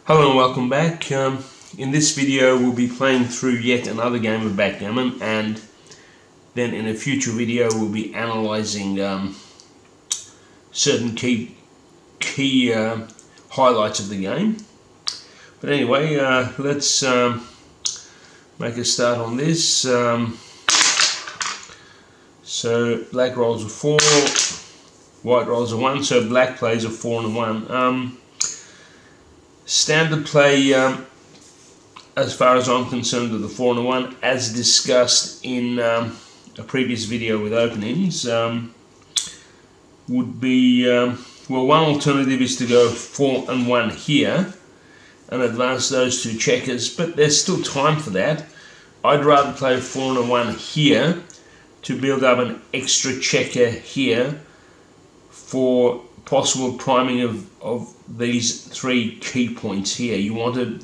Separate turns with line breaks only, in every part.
Hello and welcome back. In this video we'll be playing through yet another game of Backgammon, and then in a future video we'll be analysing certain key highlights of the game. But anyway, let's make a start on this. So black rolls a 4, white rolls a 1, so black plays a 4 and a 1. Standard play, as far as I'm concerned, of the 4 and a 1, as discussed in a previous video with openings, would be, well, one alternative is to go 4 and 1 here and advance those two checkers, but there's still time for that. I'd rather play 4 and a 1 here to build up an extra checker here for possible priming of these 3 key points here. You want to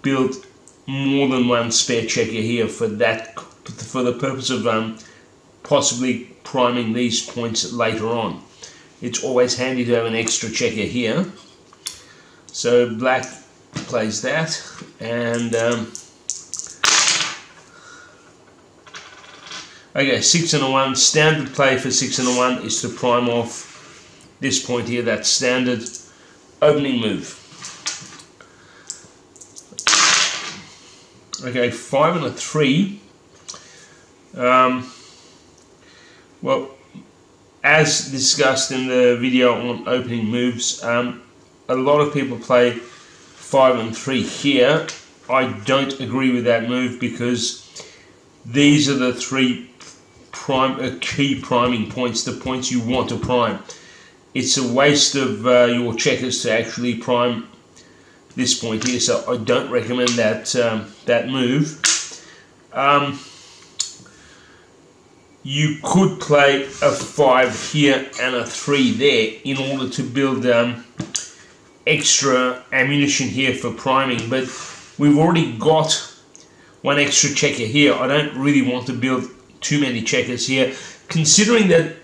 build more than one spare checker here for the purpose of possibly priming these points later on. It's always handy to have an extra checker here. So black plays that, and okay, 6 and a 1. Standard play for 6 and a 1 is to prime off this point here. That's standard opening move. Okay, 5 and a 3. Well, as discussed in the video on opening moves, a lot of people play 5 and 3 here. I don't agree with that move because these are the 3 key priming points, the points you want to prime. It's a waste of your checkers to actually prime this point here, so I don't recommend that that move. You could play a 5 here and a 3 there in order to build extra ammunition here for priming, but we've already got one extra checker here. I don't really want to build too many checkers here, considering that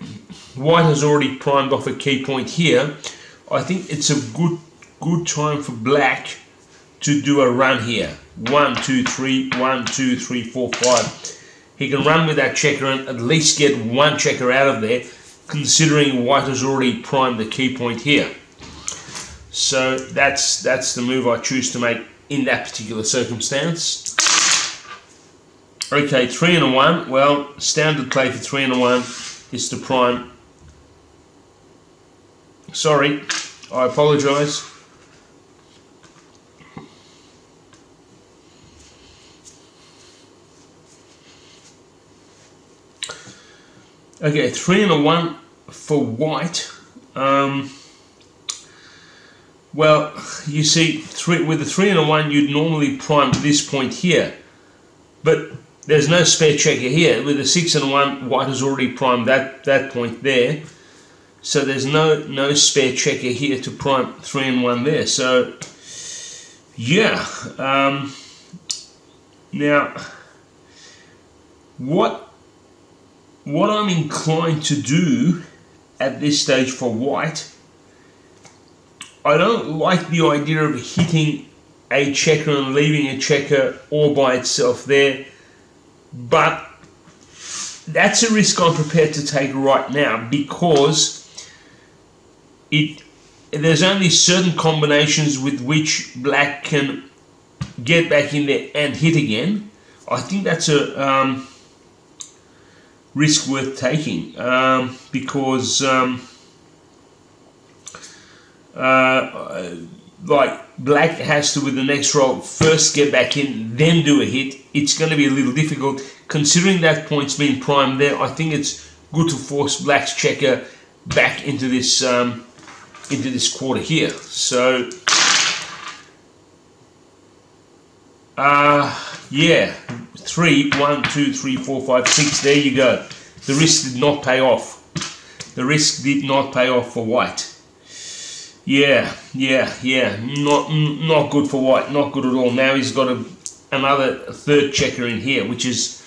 white has already primed off a key point here. I think it's a good time for black to do a run here. 1, 2, 3, 1, 2, 3, 4, 5. He can run with that checker and at least get one checker out of there, considering white has already primed the key point here. So that's the move I choose to make in that particular circumstance. Okay, 3 and a 1. Well, standard play for 3 and a 1 is to prime. Sorry, I apologise. Okay, 3 and a 1 for white. Well, you see, with the 3 and a 1, you'd normally prime this point here, but there's no spare checker here. With the 6 and a 1, white has already primed that point there. So there's no spare checker here to prime 3 and 1 there. So yeah. Now what I'm inclined to do at this stage for white, I don't like the idea of hitting a checker and leaving a checker all by itself there, but that's a risk I'm prepared to take right now, because there's only certain combinations with which black can get back in there and hit again. I think that's a risk worth taking, because like black has to, with the next roll, first get back in, then do a hit. It's going to be a little difficult. Considering that point's been primed there, I think it's good to force black's checker back into this quarter here. So yeah, 3, 1, 2, 3, 4, 5, 6. There you go. The risk did not pay off. The risk did not pay off for white. Yeah. Not good for white. Not good at all. Now he's got another 3rd checker in here, which is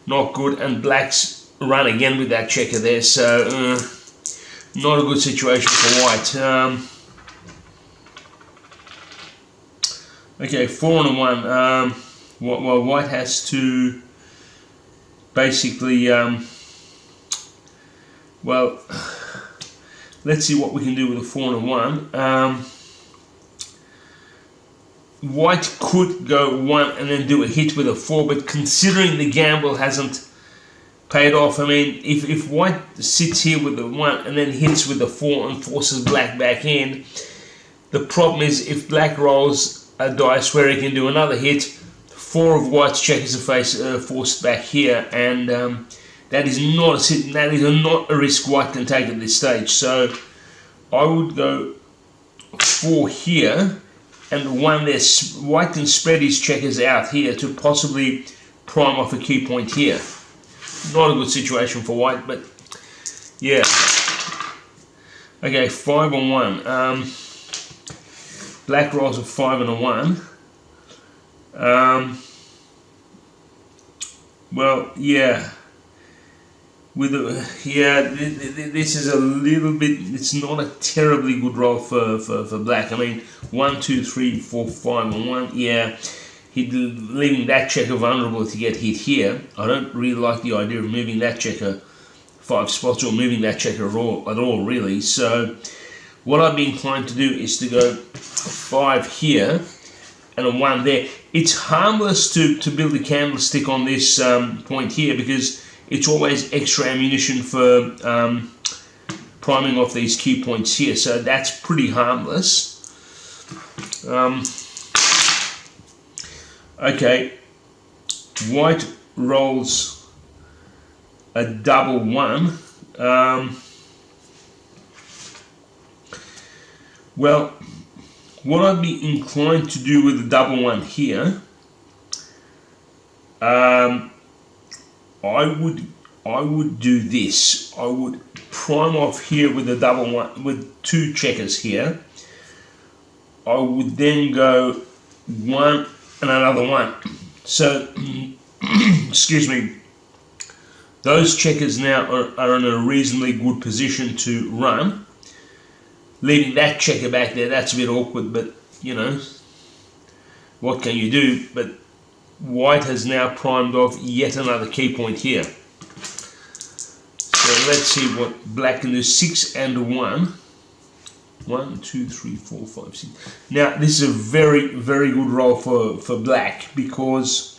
not good. And black's run again with that checker there. So not a good situation for white. Okay, 4 and a 1. Well, white has to basically, well, let's see what we can do with a 4 and a 1. White could go 1 and then do a hit with a 4, but considering the gamble hasn't paid off, I mean, if white sits here with the 1 and then hits with the 4 and forces black back in, the problem is if black rolls a dice where he can do another hit, 4 of white's checkers are forced back here, and that is not a risk white can take at this stage. So I would go 4 here, and 1 there. White can spread his checkers out here to possibly prime off a key point here. Not a good situation for white, but yeah. Okay, 5 on 1. Black rolls a 5 and a 1. Well, yeah. This is a little bit. It's not a terribly good roll for black. I mean, 1, 2, 3, 4, 5 and 1. Yeah, leaving that checker vulnerable to get hit here. I don't really like the idea of moving that checker 5 spots or moving that checker at all really. So what I'd be inclined to do is to go 5 here and a 1 there. It's harmless to build a candlestick on this point here because it's always extra ammunition for priming off these key points here. So that's pretty harmless. Okay, white rolls a double 1. Well, what I'd be inclined to do with the double 1 here, I would do this. I would prime off here with the double 1 with 2 checkers here. I would then go 1 and another 1. So, excuse me. Those checkers now are in a reasonably good position to run. Leaving that checker back there, that's a bit awkward, but you know, what can you do? But white has now primed off yet another key point here. So let's see what black can do. 6 and 1. 1, 2, 3, 4, 5, 6. Now this is a very, very good roll for black because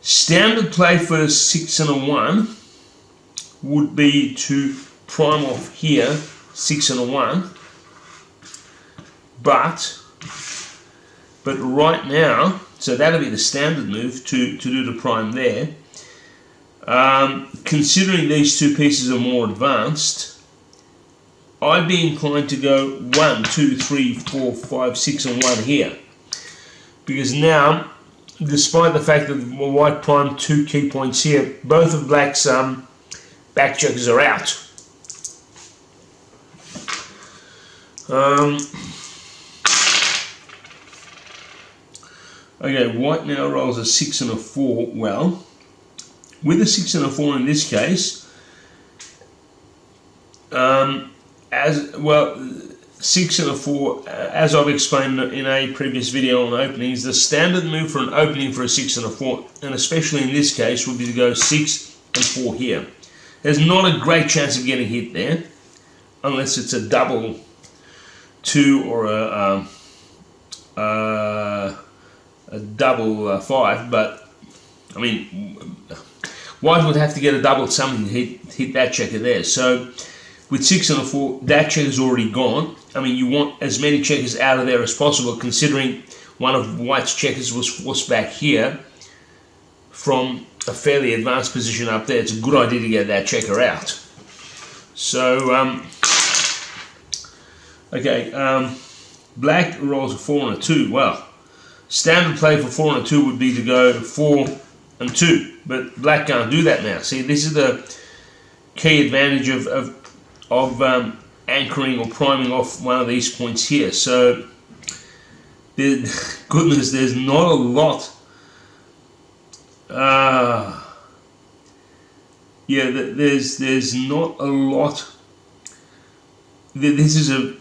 standard play for 6 and a 1 would be to prime off here 6 and a 1, but right now, so that'll be the standard move to do the prime there. Considering these 2 pieces are more advanced, I'd be inclined to go 1, 2, 3, 4, 5, 6 and 1 here, because now, despite the fact that white primed 2 key points here, both of black's back checkers are out. Okay, white now rolls a 6 and a 4. Well, with a 6 and a 4 in this case, as well, 6 and a 4, as I've explained in a previous video on openings, the standard move for an opening for a 6 and a 4, and especially in this case, would be to go 6 and 4 here. There's not a great chance of getting hit there, unless it's a double 2 or a double 5, but I mean, white would have to get a double something to hit that checker there. So with 6 and a 4, that checker's already gone. I mean, you want as many checkers out of there as possible, considering one of white's checkers was forced back here from a fairly advanced position up there. It's a good idea to get that checker out. So okay, black rolls a 4 and a 2. Well, standard play for 4 and a 2 would be to go 4 and 2, but black can't do that now. See, this is the key advantage of anchoring or priming off one of these points here. So, goodness, there's not a lot. Yeah, there's not a lot. This is a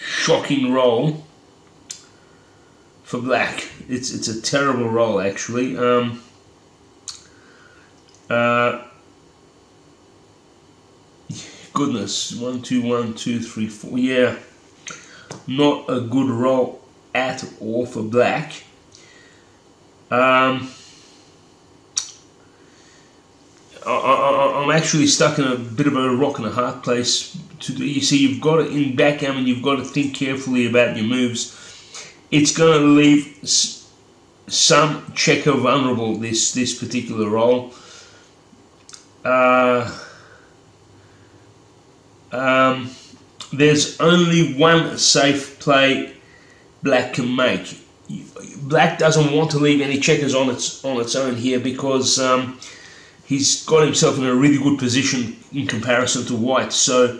shocking roll for black. It's a terrible roll actually. Goodness, 1 2 1 2 3 4. Yeah, not a good roll at all for black. I'm actually stuck in a bit of a rock and a hard place. You see, you've got to, in backgammon, you've got to think carefully about your moves. It's going to leave some checker vulnerable, this particular roll. There's only one safe play black can make. Black doesn't want to leave any checkers on its own here, because he's got himself in a really good position in comparison to white. So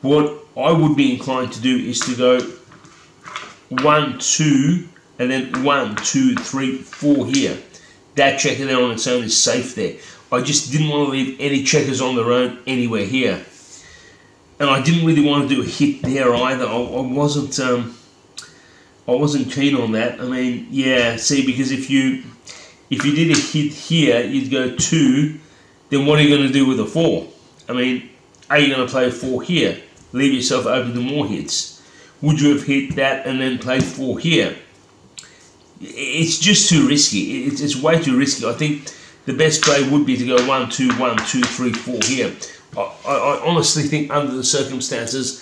what I would be inclined to do is to go 1 2 and then 1 2 3 4 here. That checker there on its own is safe there. I just didn't want to leave any checkers on their own anywhere here, and I didn't really want to do a hit there either. I wasn't keen on that. I mean, yeah, see, because if you did a hit here, you'd go 2, then what are you going to do with a 4? I mean, are you going to play a 4 here? Leave yourself open to more hits. Would you have hit that and then played 4 here? It's just too risky. It's way too risky. I think the best play would be to go 1 2 1 2 3 4 here. I honestly think under the circumstances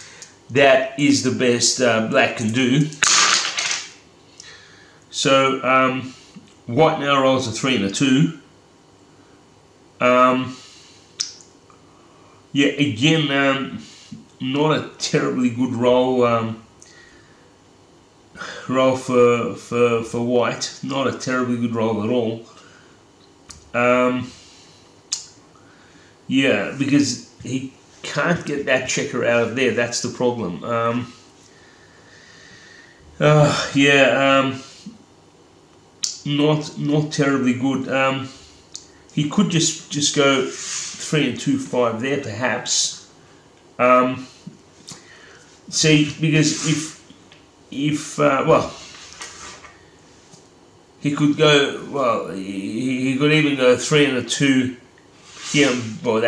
that is the best black can do. So white now rolls a 3 and a 2. Yeah, again, not a terribly good roll for white. Not a terribly good roll at all. Yeah, because he can't get that checker out of there. That's the problem. Not terribly good. He could just go 3 and 2 5 there, perhaps. See, because if well, he could go, well, he could even go 3 and a 2 here, well,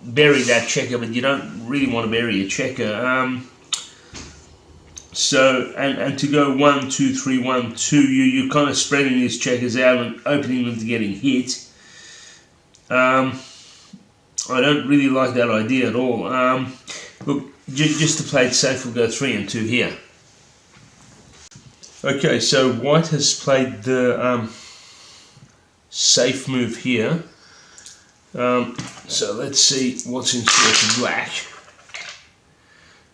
bury that checker, but you don't really want to bury a checker. So, and to go 1 2 3 1 2, you're kind of spreading these checkers out and opening them to getting hit. I don't really like that idea at all. Look, just to play it safe, we'll go 3 and 2 here. Okay, so white has played the safe move here. So let's see what's in store for black.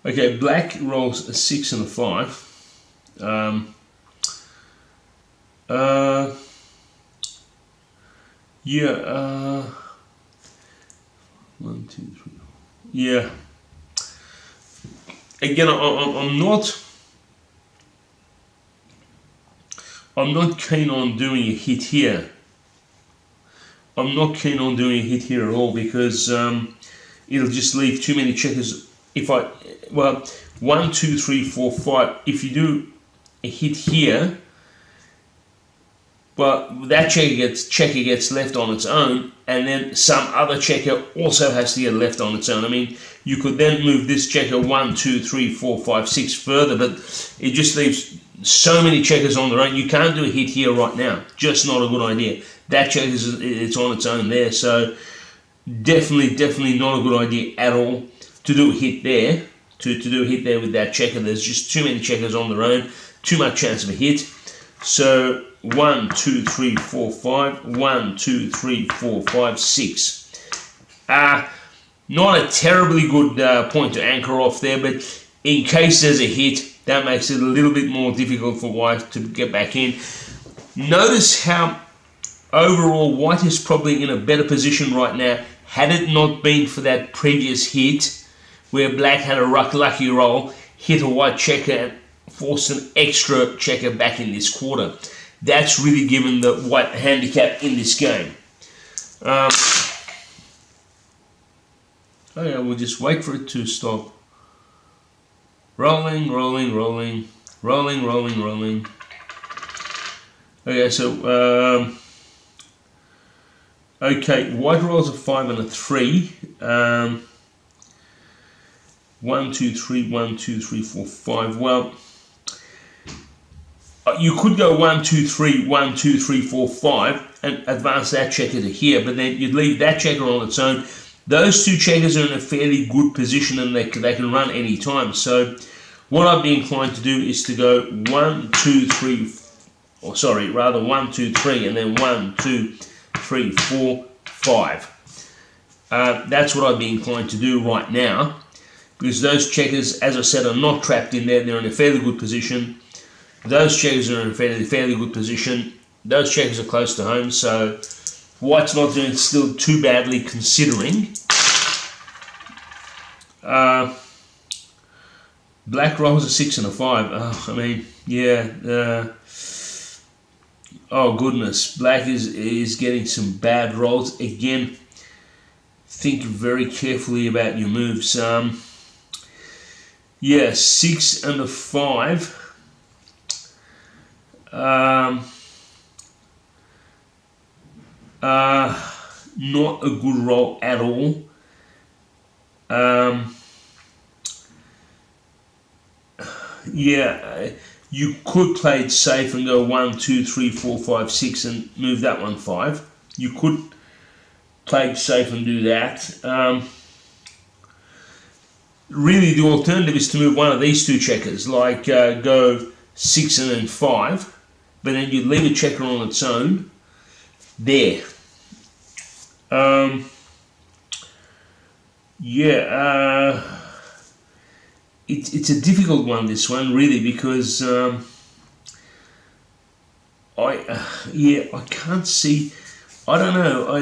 Okay, black rolls a 6 and a 5. 1 2 3. Yeah. Again, I'm not keen on doing a hit here. I'm not keen on doing a hit here at all, because it'll just leave too many checkers. If 1 2 3 4 5. If you do a hit here, well, that checker gets left on its own, and then some other checker also has to get left on its own. I mean, you could then move this checker 1 2 3 4 5 6 further, but it just leaves so many checkers on their own. You can't do a hit here right now. Just not a good idea. That checker it's on its own there, so definitely not a good idea at all to do a hit there. To do a hit there with that checker, there's just too many checkers on their own. Too much chance of a hit. So 1 2 3 4 5. 1 2 3 4 5 6. Not a terribly good point to anchor off there, but in case there's a hit, that makes it a little bit more difficult for white to get back in. Notice how overall white is probably in a better position right now, had it not been for that previous hit where black had a lucky roll, hit a white checker and forced an extra checker back in this quarter. That's really given the white handicap in this game. Okay, we'll just wait for it to stop. Rolling. Okay, so okay, white rolls a 5 and a 3. 1, 2, 3, 1, 2, 3, 4, 5. Well, you could go 1, 2, 3, 1, 2, 3, 4, 5 and advance that checker to here, but then you'd leave that checker on its own. Those two checkers are in a fairly good position and they can run any time. So what I'd be inclined to do is to go 1, 2, 3, or sorry, rather 1, 2, 3, and then 1, 2, 3, 4, 5. That's what I'd be inclined to do right now, because those checkers, as I said, are not trapped in there. They're in a fairly good position. Those checkers are in a fairly good position. Those checkers are close to home, so white's not doing still too badly considering. Black rolls a 6 and a 5. Oh, I mean, yeah. Oh goodness, black is getting some bad rolls again. Think very carefully about your moves. Yeah, 6 and a 5. Not a good roll at all. Yeah, you could play it safe and go 1, 2, 3, 4, 5, 6 and move that one 5. You could play it safe and do that. Really, the alternative is to move one of these two checkers, like go 6 and then 5, but then you'd leave a checker on its own there. Yeah, it's a difficult one, this one, really, because I can't see. I don't know.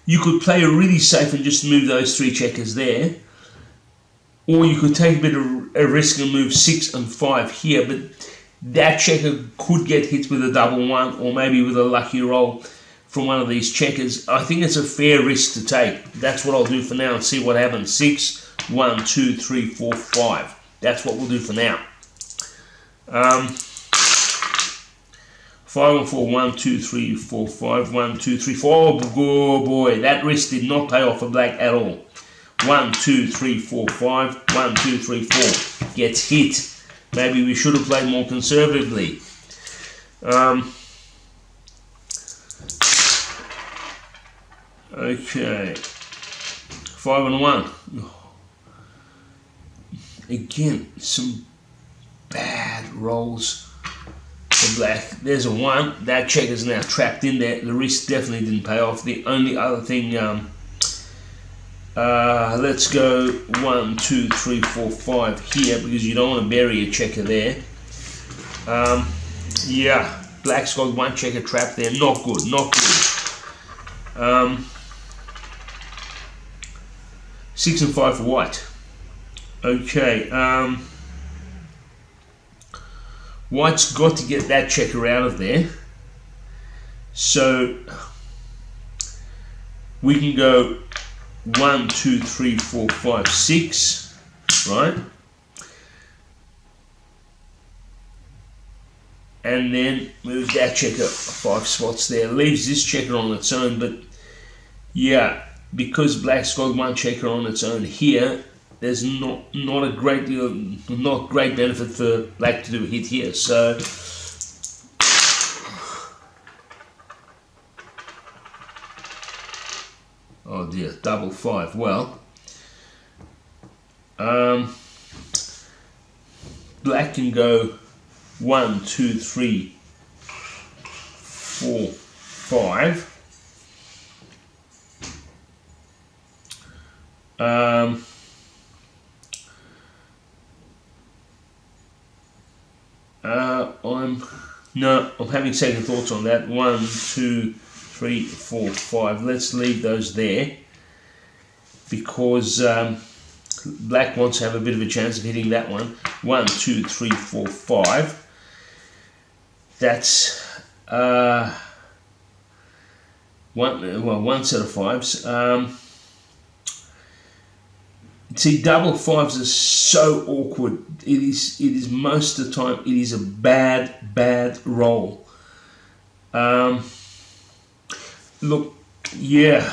You could play a really safe and just move those 3 checkers there, or you could take a bit of a risk and move 6 and 5 here, but that checker could get hit with a double 1 or maybe with a lucky roll from one of these checkers. I think it's a fair risk to take. That's what I'll do for now and see what happens. 6, 1, 2, 3, 4, 5. That's what we'll do for now. 5 and 4, 1, 2, 3, 4, 5, 1, 2, 3, 4. Oh boy, that risk did not pay off for black at all. 1, 2, 3, 4, 5. 1, 2, 3, 4. Gets hit. Maybe we should have played more conservatively. Okay. 5 and 1. Again, some bad rolls for black. There's a 1. That checker's now trapped in there. The risk definitely didn't pay off. The only other thing, let's go 1, 2, 3, 4, 5 here, because you don't want to bury a checker there. Yeah, black's got 1 checker trapped there. Not good, not good. 6 and 5 for white. Okay, white's got to get that checker out of there. So we can go 1, 2, 3, 4, 5, 6, right? And then move that checker 5 spots there. Leaves this checker on its own, but yeah, because black's got 1 checker on its own here, there's not a great deal, not great benefit for black to do a hit here. So oh dear, double 5. Well, black can go 1, 2, 3, 4, 5. I'm having second thoughts on that. 1, 2, 3, 4, 5. Let's leave those there, because black wants to have a bit of a chance of hitting that one. 1, 2, 3, 4, 5. That's one set of 5s. See, double 5s are so awkward. It is most of the time. It is a bad roll Look, yeah,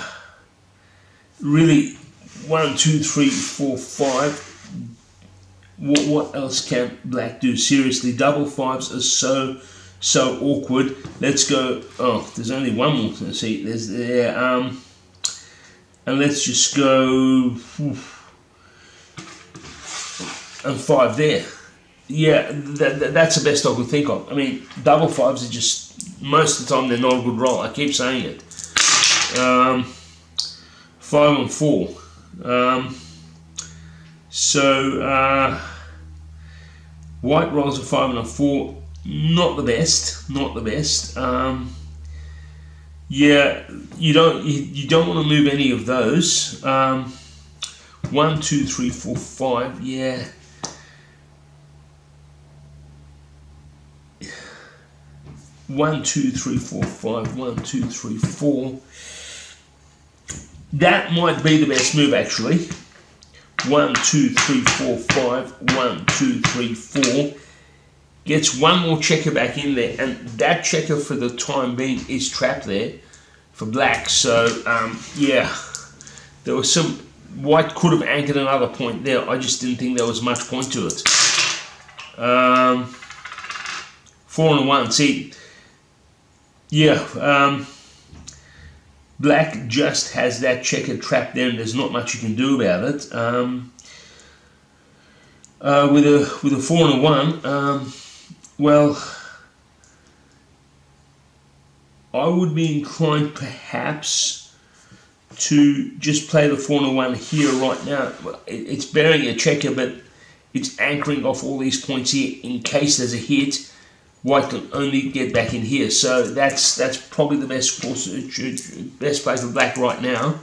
really, 1, 2, 3, 4, 5. What else can black do? Seriously, double fives are so awkward. Let's go. Oh, there's only one more to see. There's there. And let's just go. And 5 there. Yeah, that's the best I could think of. I mean, double fives are just, most of the time, they're not a good roll. I keep saying it. 5 and 4. White rolls a 5 and a 4. Not the best. Not the best. Yeah, you don't want to move any of those. 1, 2, 3, 4, 5. Yeah. 1, 2, 3, 4, 5. 1, 2, 3, 4. That might be the best move, actually. 1, 2, 3, 4, 5. 1, 2, 3, 4. Gets one more checker back in there, and that checker for the time being is trapped there for black. So yeah, there was some. White could have anchored another point there. I just didn't think there was much point to it. 4 and 1. See, yeah, black just has that checker trapped there, and there's not much you can do about it. With a 4 and a 1, well, I would be inclined perhaps to just play the 4 and a 1 here right now. It's bearing a checker, but it's anchoring off all these points here in case there's a hit. White can only get back in here, so that's probably the best course, best play for black right now.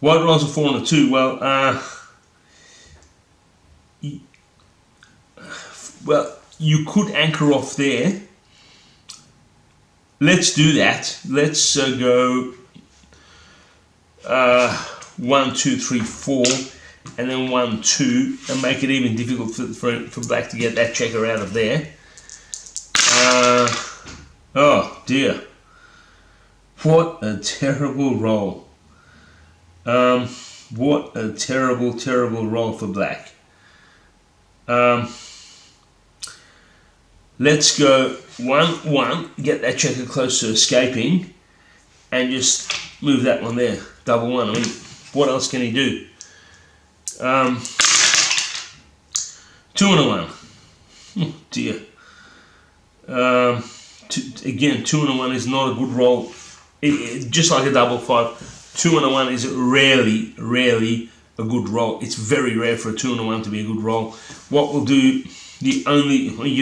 White rolls a 4 and a 2. Well, you could anchor off there. Let's do that. Let's go 1, 2, 3, 4, and then 1, 2, and make it even difficult for black to get that checker out of there. Oh dear. What a terrible roll. What a terrible roll for black. Let's go 1, 1, get that checker close to escaping, and just move that one there. Double 1. I mean, what else can he do? 2 and a 1. Oh dear. Again, 2 and a 1 is not a good roll. Just like a double 5, 2 and a 1 is rarely a good roll. It's very rare for a 2 and a 1 to be a good roll. What we'll do, you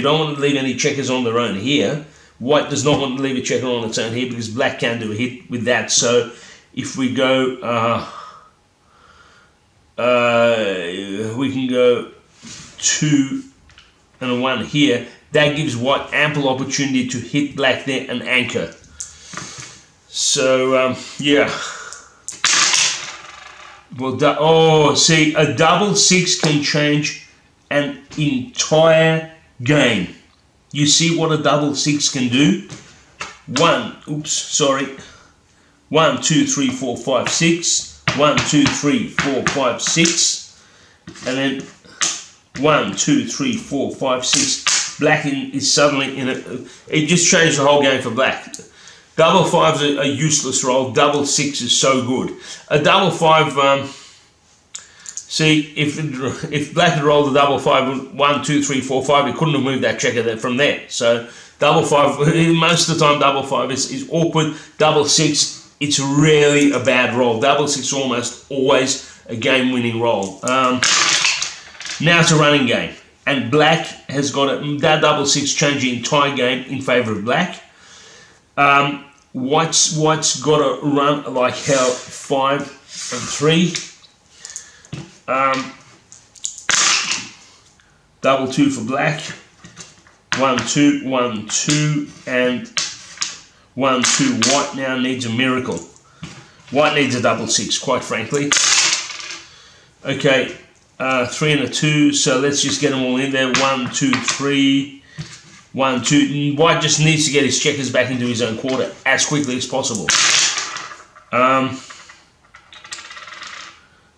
don't want to leave any checkers on their own here. White does not want to leave a checker on its own here because black can do a hit with that. So if we go, we can go 2 and a 1 here. That gives white ample opportunity to hit black there and anchor. So yeah. Well, see, a double 6 can change an entire game. You see what a double 6 can do? 1, 2, 3, 4, 5, 6. 1, 2, 3, 4, 5, 6. And then 1, 2, 3, 4, 5, 6. Black is suddenly in it. It just changed the whole game for black. Double 5's a useless roll. Double 6 is so good. A double 5. See, if black had rolled a double 5, 1, 2, 3, 4, 5, he couldn't have moved that checker from there. So double 5, most of the time, double 5 is awkward. Double 6, it's rarely a bad roll. Double 6 is almost always a game-winning roll. Now it's a running game, and black has got that double 6 change the entire game in favour of black. White's got to run like hell. 5 and 3. Double 2 for black. 1 2 1 2 and 1 2. White now needs a miracle. White needs a double 6, quite frankly. Okay, 3 and a 2. So let's just get them all in there. 1 2 3. 1 2. White just needs to get his checkers back into his own quarter as quickly as possible.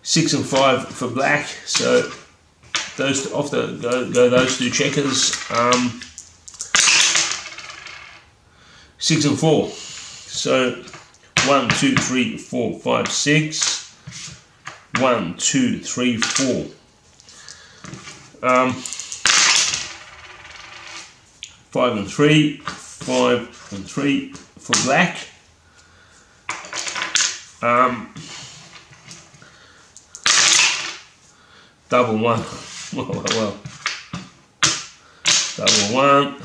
6 and 5 for black. So those off the go those two checkers. 6 and 4. So 1 2 3 4 5 6. 1 2 3 4. 5 and 3. 5 and 3 for black. Double 1. Well. Double 1.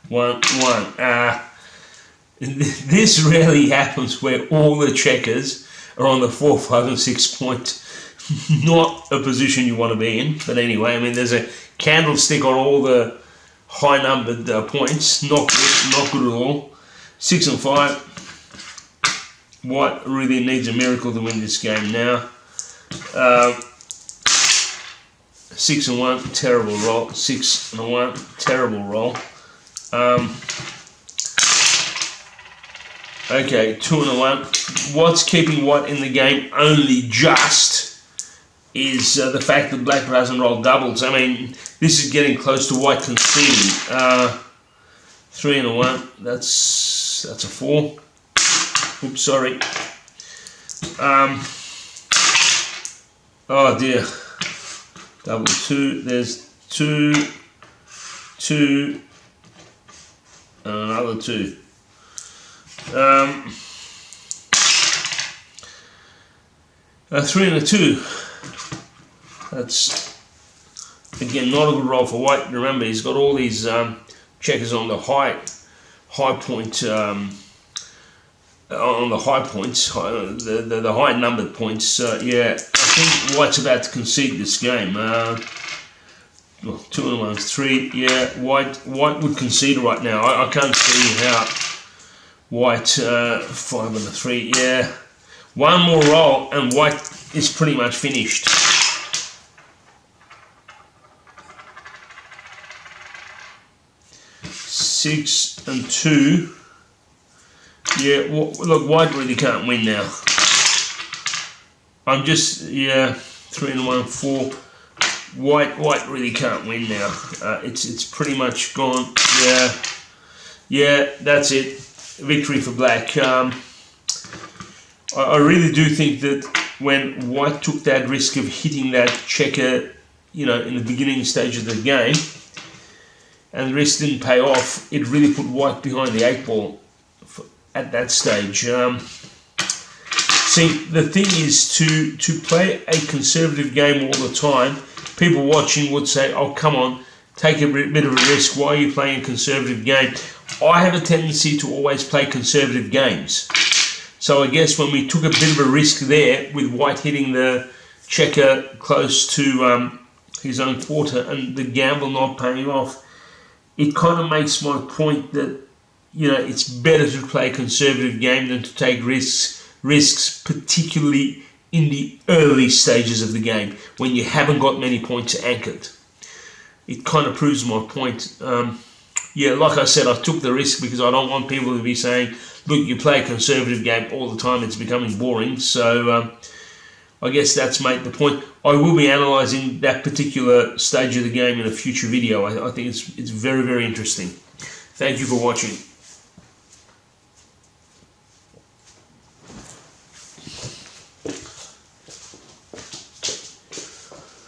1 1. This rarely happens where all the checkers are on the 4, 5 and 6 point. Not a position you want to be in. But anyway, I mean, there's a candlestick on all the high numbered points. Not good at all. 6 and 5. White really needs a miracle to win this game now. 6 and 1, terrible roll. 6 and 1, terrible roll. Okay, 2 and 1. What's keeping White in the game only just is the fact that black doesn't roll doubles. I mean, this is getting close to White conceding. 3 and 1. That's a 4. Oops, sorry. Oh dear. Double 2. There's 2, 2, and another 2. 3 and a 2. That's again not a good roll for White. Remember, he's got all these checkers on the high point, on the high points, the high numbered points. Yeah, I think White's about to concede this game. 2 and 1, 3. Yeah, White would concede right now. I can't see how. White 5 and a 3. Yeah, one more roll and White is pretty much finished. Six and 2. Yeah, look, White really can't win now. I'm just 3 and 1, 4. White really can't win now. It's pretty much gone. Yeah, that's it. Victory for black. I really do think that when White took that risk of hitting that checker, in the beginning stage of the game, and the risk didn't pay off, it really put White behind the 8 ball at that stage. See, the thing is to play a conservative game all the time. People watching would say, "Oh, come on, take a bit of a risk. Why are you playing a conservative game?" I have a tendency to always play conservative games. So I guess when we took a bit of a risk there with White hitting the checker close to his own quarter and the gamble not paying off, it kind of makes my point that, it's better to play a conservative game than to take risks, particularly in the early stages of the game when you haven't got many points anchored. It kind of proves my point. Like I said, I took the risk because I don't want people to be saying, look, you play a conservative game all the time, it's becoming boring. So I guess that's made the point. I will be analysing that particular stage of the game in a future video. I think it's very, very interesting. Thank you for watching.